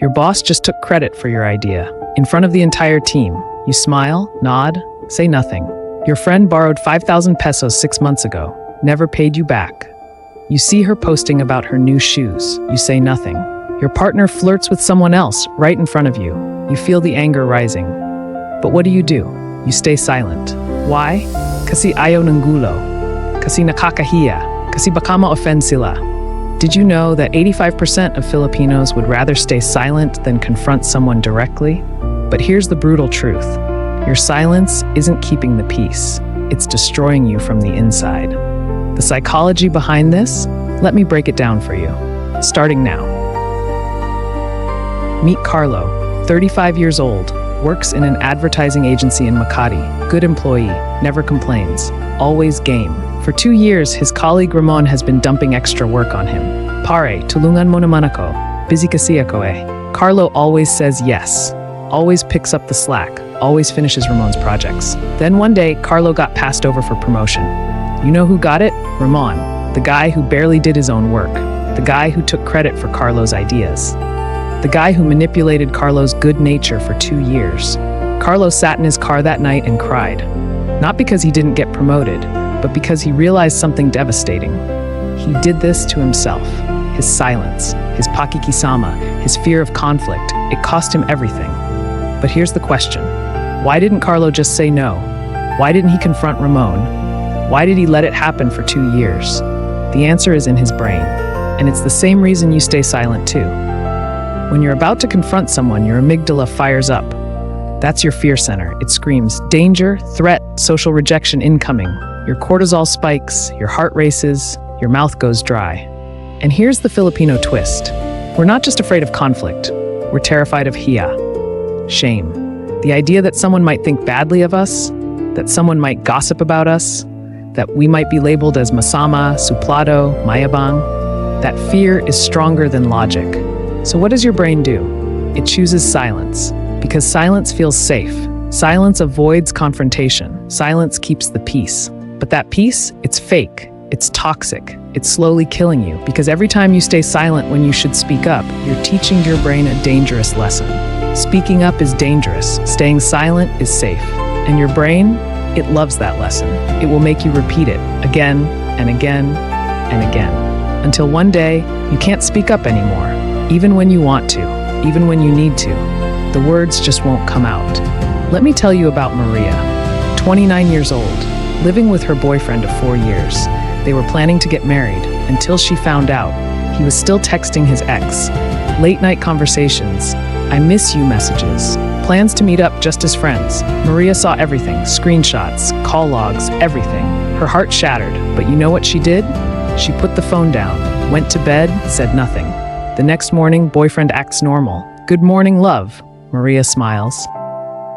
Your boss just took credit for your idea. In front of the entire team, you smile, nod, say nothing. Your friend borrowed 5,000 pesos 6 months ago, never paid you back. You see her posting about her new shoes. You say nothing. Your partner flirts with someone else right in front of you. You feel the anger rising. But what do? You stay silent. Why? Kasi ayaw ng gulo. Kasi nakakahiya. Kasi baka ma-offend sila. Did you know that 85% of Filipinos would rather stay silent than confront someone directly? But here's the brutal truth. Your silence isn't keeping the peace. It's destroying you from the inside. The psychology behind this? Let me break it down for you. Starting now. Meet Carlo, 35 years old, works in an advertising agency in Makati. Good employee, never complains, always game. For 2 years, his colleague Ramon has been dumping extra work on him. Pare, tulungan mo naman ako. Busy kasi ako eh. Carlo always says yes, always picks up the slack, always finishes Ramon's projects. Then one day, Carlo got passed over for promotion. You know who got it? Ramon, the guy who barely did his own work, the guy who took credit for Carlo's ideas, the guy who manipulated Carlo's good nature for 2 years. Carlo sat in his car that night and cried. Not because he didn't get promoted, but because he realized something devastating. He did this to himself. His silence, his Pakikisama, his fear of conflict, it cost him everything. But here's the question. Why didn't Carlo just say no? Why didn't he confront Ramon? Why did he let it happen for 2 years? The answer is in his brain. And it's the same reason you stay silent too. When you're about to confront someone, your amygdala fires up. That's your fear center. It screams, danger, threat, social rejection incoming. Your cortisol spikes, your heart races, your mouth goes dry. And here's the Filipino twist. We're not just afraid of conflict. We're terrified of hiya, shame. The idea that someone might think badly of us, that someone might gossip about us, that we might be labeled as masama, suplado, mayabang. That fear is stronger than logic. So what does your brain do? It chooses silence, because silence feels safe. Silence avoids confrontation. Silence keeps the peace. But that peace, it's fake. It's toxic. It's slowly killing you, because every time you stay silent when you should speak up, you're teaching your brain a dangerous lesson. Speaking up is dangerous. Staying silent is safe. And your brain, it loves that lesson. It will make you repeat it again and again and again. Until one day, you can't speak up anymore. Even when you want to, even when you need to, the words just won't come out. Let me tell you about Maria, 29 years old, living with her boyfriend of 4 years. They were planning to get married until she found out he was still texting his ex. Late night conversations, I miss you messages, plans to meet up just as friends. Maria saw everything, screenshots, call logs, everything. Her heart shattered, but you know what she did? She put the phone down, went to bed, said nothing. The next morning, boyfriend acts normal. Good morning, love. Maria smiles.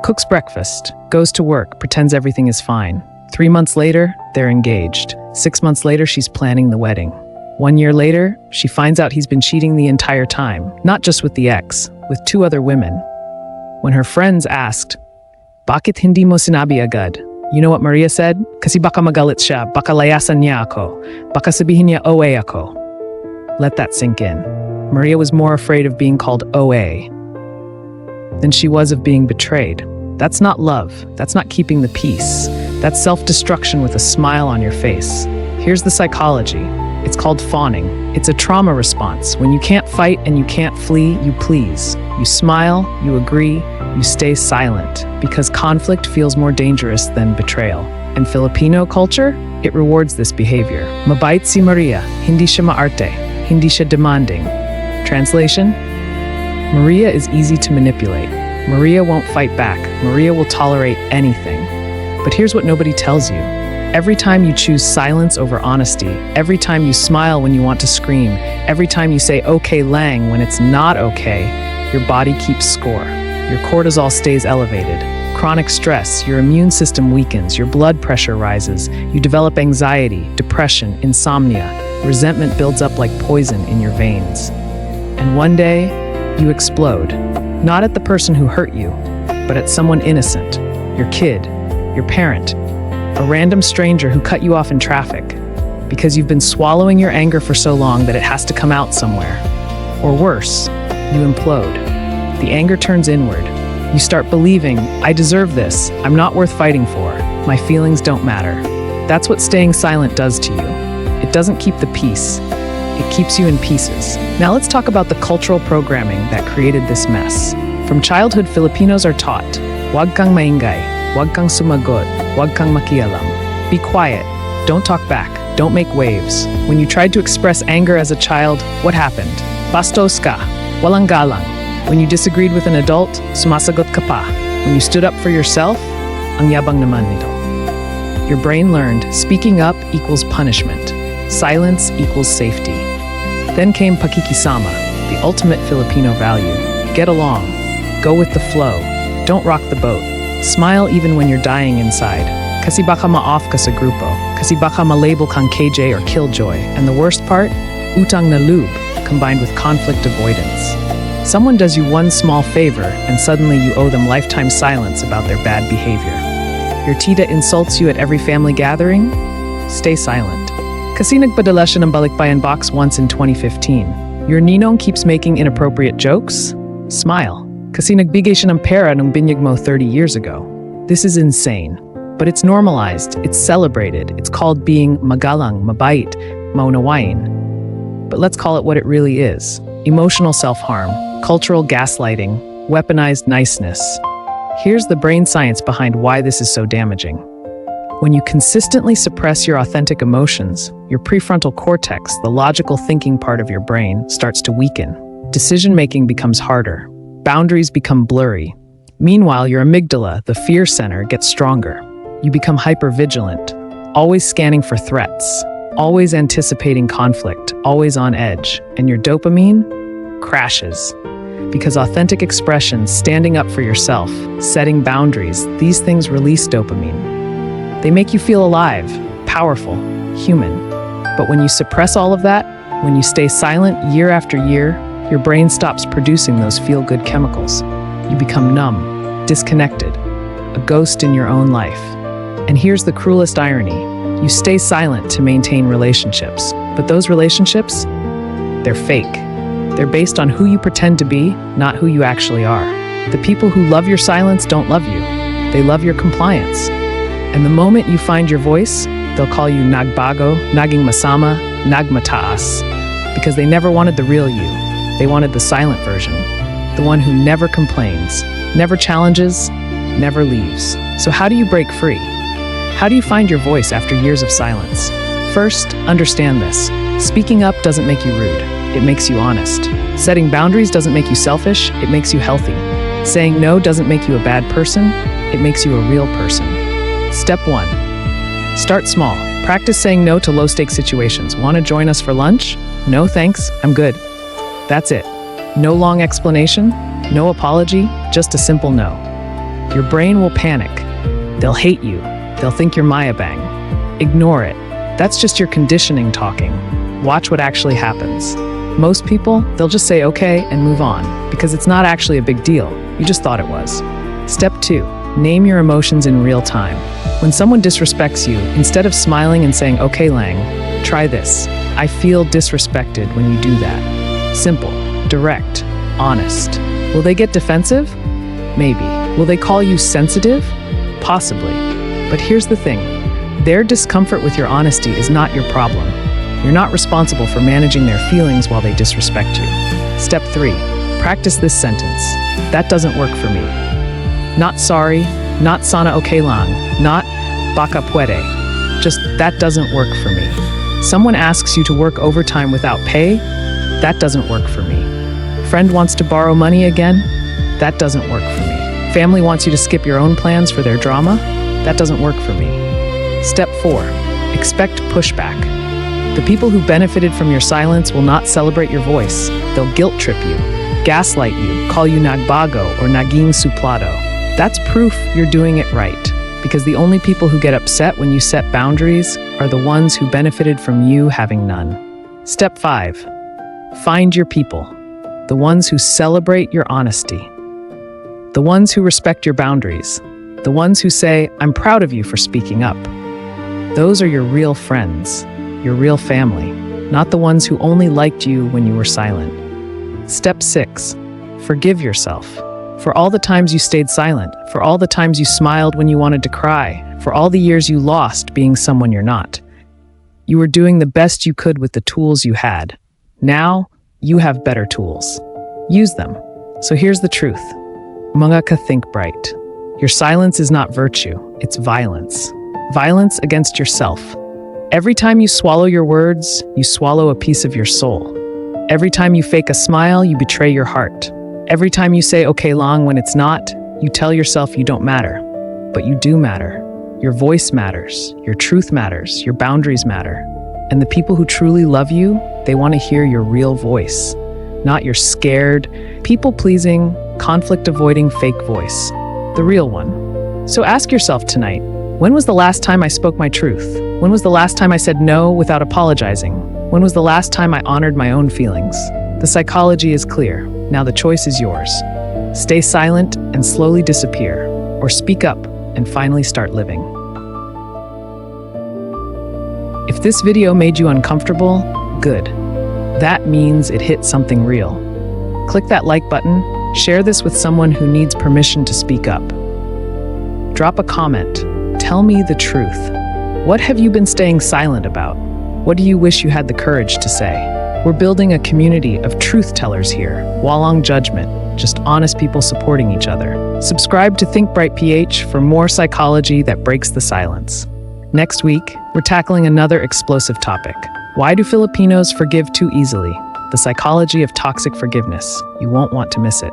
Cooks breakfast, goes to work, pretends everything is fine. 3 months later, they're engaged. 6 months later, she's planning the wedding. 1 year later, she finds out he's been cheating the entire time, not just with the ex, with 2 other women. When her friends asked, "Bakit hindi mo sinabi agad?" You know what Maria said? Kasi baka magalit siya, baka layasan niya ako, baka sabihin niya OA ako. Let that sink in. Maria was more afraid of being called OA than she was of being betrayed. That's not love. That's not keeping the peace. That's self-destruction with a smile on your face. Here's the psychology. It's called fawning. It's a trauma response. When you can't fight and you can't flee, you please. You smile, you agree, you stay silent, because conflict feels more dangerous than betrayal. And Filipino culture, it rewards this behavior. Mabait si Maria, hindi siya maarte, hindi siya demanding. Translation? Maria is easy to manipulate. Maria won't fight back. Maria will tolerate anything. But here's what nobody tells you. Every time you choose silence over honesty, every time you smile when you want to scream, every time you say okay lang when it's not okay, your body keeps score. Your cortisol stays elevated. Chronic stress, your immune system weakens, your blood pressure rises, you develop anxiety, depression, insomnia. Resentment builds up like poison in your veins. And one day, you explode. Not at the person who hurt you, but at someone innocent. Your kid, your parent, a random stranger who cut you off in traffic. Because you've been swallowing your anger for so long that it has to come out somewhere. Or worse, you implode. The anger turns inward. You start believing, I deserve this, I'm not worth fighting for, my feelings don't matter. That's what staying silent does to you. It doesn't keep the peace. It keeps you in pieces. Now let's talk about the cultural programming that created this mess. From childhood, Filipinos are taught, "Wag kang maingay, wag kang sumagot, wag kang makialam." Be quiet, don't talk back, don't make waves. When you tried to express anger as a child, what happened? Bastos ka, walang galang. When you disagreed with an adult, sumasagot ka pa. When you stood up for yourself, ang yabang naman nito. Your brain learned speaking up equals punishment. Silence equals safety. Then came Pakikisama, the ultimate Filipino value. Get along. Go with the flow. Don't rock the boat. Smile even when you're dying inside. Kasi baka ma-off ka sa grupo. Kasi baka ma-label kang KJ or killjoy. And the worst part? Utang na loob, combined with conflict avoidance. Someone does you one small favor, and suddenly you owe them lifetime silence about their bad behavior. Your tita insults you at every family gathering? Stay silent. Kasi nagpadala siya ng balikbayan box once in 2015. Your ninong keeps making inappropriate jokes? Smile. Kasi nagbigay siya ng pera nung binyag mo 30 years ago. This is insane. But it's normalized, it's celebrated, it's called being magalang, mabait, maunawain. But let's call it what it really is. Emotional self-harm, cultural gaslighting, weaponized niceness. Here's the brain science behind why this is so damaging. When you consistently suppress your authentic emotions, your prefrontal cortex, the logical thinking part of your brain, starts to weaken. Decision-making becomes harder. Boundaries become blurry. Meanwhile, your amygdala, the fear center, gets stronger. You become hypervigilant, always scanning for threats, always anticipating conflict, always on edge, and your dopamine crashes. Because authentic expression, standing up for yourself, setting boundaries, these things release dopamine. They make you feel alive, powerful, human. But when you suppress all of that, when you stay silent year after year, your brain stops producing those feel-good chemicals. You become numb, disconnected, a ghost in your own life. And here's the cruelest irony. You stay silent to maintain relationships, but those relationships, they're fake. They're based on who you pretend to be, not who you actually are. The people who love your silence don't love you. They love your compliance. And the moment you find your voice, they'll call you nagbago, naging masama, nagmataas, because they never wanted the real you. They wanted the silent version, the one who never complains, never challenges, never leaves. So how do you break free? How do you find your voice after years of silence? First, understand this. Speaking up doesn't make you rude. It makes you honest. Setting boundaries doesn't make you selfish. It makes you healthy. Saying no doesn't make you a bad person. It makes you a real person. Step 1. Start small. Practice saying no to low-stakes situations. Want to join us for lunch? No, thanks. I'm good. That's it. No long explanation, no apology, just a simple no. Your brain will panic. They'll hate you. They'll think you're Maya Bang. Ignore it. That's just your conditioning talking. Watch what actually happens. Most people, they'll just say okay and move on, because it's not actually a big deal. You just thought it was. Step 2. Name your emotions in real time. When someone disrespects you, instead of smiling and saying, okay, Lang, try this. I feel disrespected when you do that. Simple, direct, honest. Will they get defensive? Maybe. Will they call you sensitive? Possibly. But here's the thing. Their discomfort with your honesty is not your problem. You're not responsible for managing their feelings while they disrespect you. Step 3. Practice this sentence. That doesn't work for me. Not sorry, not sana okay lang, not baka puede. Just that doesn't work for me. Someone asks you to work overtime without pay? That doesn't work for me. Friend wants to borrow money again? That doesn't work for me. Family wants you to skip your own plans for their drama? That doesn't work for me. Step 4. Expect pushback. The people who benefited from your silence will not celebrate your voice. They'll guilt trip you, gaslight you, call you nagbago or naging suplado. That's proof you're doing it right, because the only people who get upset when you set boundaries are the ones who benefited from you having none. Step 5. Find your people, the ones who celebrate your honesty, the ones who respect your boundaries, the ones who say, I'm proud of you for speaking up. Those are your real friends, your real family, not the ones who only liked you when you were silent. Step 6. Forgive yourself. For all the times you stayed silent, for all the times you smiled when you wanted to cry, for all the years you lost being someone you're not. You were doing the best you could with the tools you had. Now, you have better tools. Use them. So here's the truth. Mga ka ThinkBright. Your silence is not virtue, it's violence. Violence against yourself. Every time you swallow your words, you swallow a piece of your soul. Every time you fake a smile, you betray your heart. Every time you say okay long when it's not, you tell yourself you don't matter. But you do matter. Your voice matters, your truth matters, your boundaries matter. And the people who truly love you, they want to hear your real voice, not your scared, people-pleasing, conflict-avoiding fake voice, the real one. So ask yourself tonight, when was the last time I spoke my truth? When was the last time I said no without apologizing? When was the last time I honored my own feelings? The psychology is clear. Now the choice is yours. Stay silent and slowly disappear, or speak up and finally start living. If this video made you uncomfortable, good. That means it hit something real. Click that like button, share this with someone who needs permission to speak up. Drop a comment. Tell me the truth. What have you been staying silent about? What do you wish you had the courage to say? We're building a community of truth tellers here. Walang judgment, just honest people supporting each other. Subscribe to ThinkBright PH for more psychology that breaks the silence. Next week, we're tackling another explosive topic. Why do Filipinos forgive too easily? The psychology of toxic forgiveness. You won't want to miss it.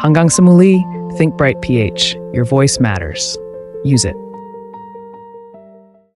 Hanggang sa muli, ThinkBright PH. Your voice matters. Use it.